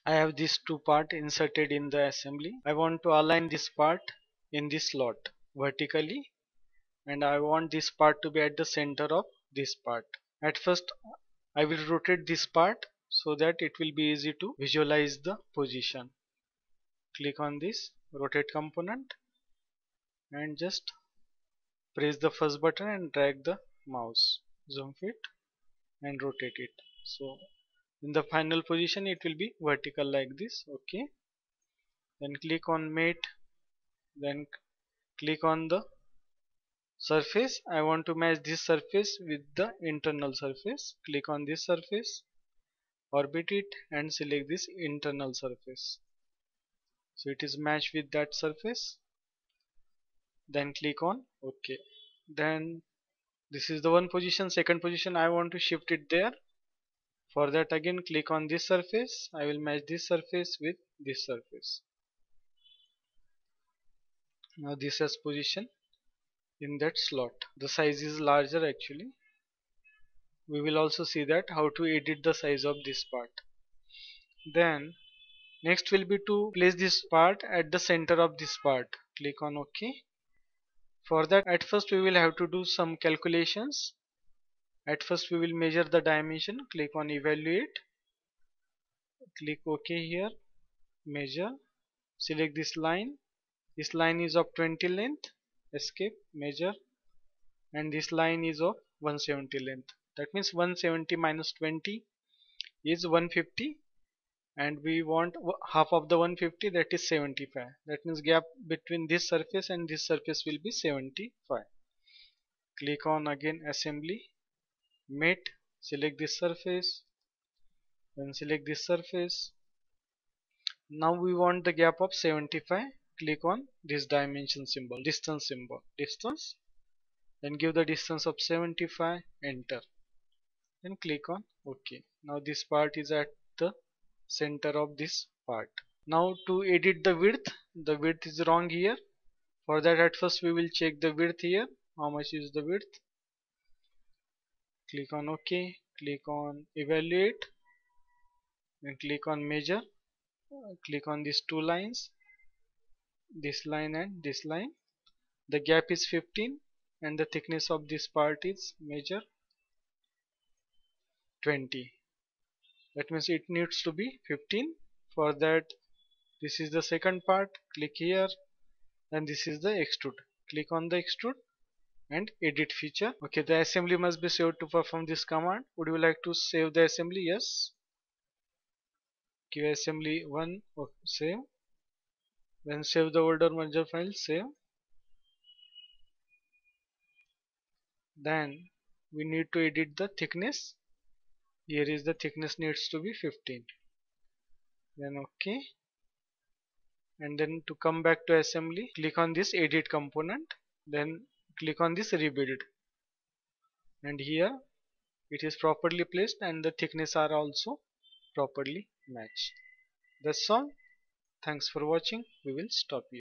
I have these two parts inserted in the assembly. I want to align this part in this slot vertically, and I want this part to be at the center of this part. At first I will rotate this part so that it will be easy to visualize the position. Click on this rotate component and just press the first button and drag the mouse, zoom it and rotate it. So in the final position it will be vertical like this. Okay, then click on mate, then click on the surface. I want to match this surface with the internal surface. Click on this surface, orbit it and select this internal surface, so it is matched with that surface. Then click on OK. Then this is the one position. Second position I want to shift it there. For that again click on this surface. I will match this surface with this surface. Now this has position in that slot. The size is larger actually. We will also see that how to edit the size of this part. Then next will be to place this part at the center of this part. Click on OK. For that at first we will have to do some calculations. At first we will measure the dimension. Click on evaluate, click OK here, measure, select this line. This line is of 20 length, escape, measure, and this line is of 170 length. That means 170 minus 20 is 150, and we want half of the 150, that is 75. That means gap between this surface and this surface will be 75. Click on again assembly, mate, select this surface, then select this surface. Now we want the gap of 75. Click on this dimension symbol, distance symbol, distance, then give the distance of 75, enter, then click on OK. Now this part is at the center of this part. Now to edit the width is wrong here. For that at first we will check the width here. How much is the width? Click on OK, click on evaluate, then click on measure, click on these two lines, this line and this line. The gap is 15 and the thickness of this part is measure 20. That means it needs to be 15. For that this is the second part. Click here, and this is the extrude. Click on the extrude and edit feature. Okay, the assembly must be saved to perform this command. Would you like to save the assembly? Yes. Give assembly 1, save, then save the older merger file, save. Then we need to edit the thickness. Here is the thickness needs to be 15. Then OK, and then to come back to assembly, click on this edit component, then click on this rebuild, and here it is properly placed and the thickness are also properly matched. That's all. Thanks for watching. We will stop here.